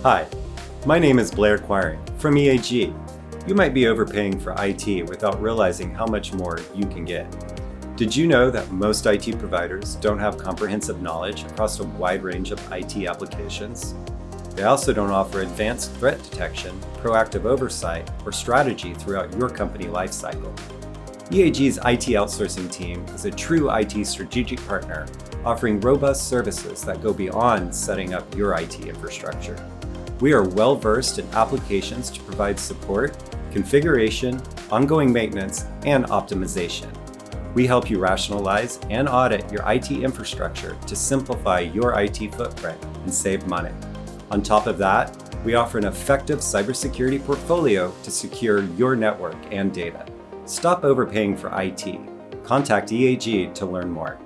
Hi, my name is Blair Quiring from EAG. You might be overpaying for IT without realizing how much more you can get. Did you know that most IT providers don't have comprehensive knowledge across a wide range of IT applications? They also don't offer advanced threat detection, proactive oversight, or strategy throughout your company lifecycle. EAG's IT outsourcing team is a true IT strategic partner, offering robust services that go beyond setting up your IT infrastructure. We are well-versed in applications to provide support, configuration, ongoing maintenance, and optimization. We help you rationalize and audit your IT infrastructure to simplify your IT footprint and save money. On top of that, we offer an effective cybersecurity portfolio to secure your network and data. Stop overpaying for IT. Contact EAG to learn more.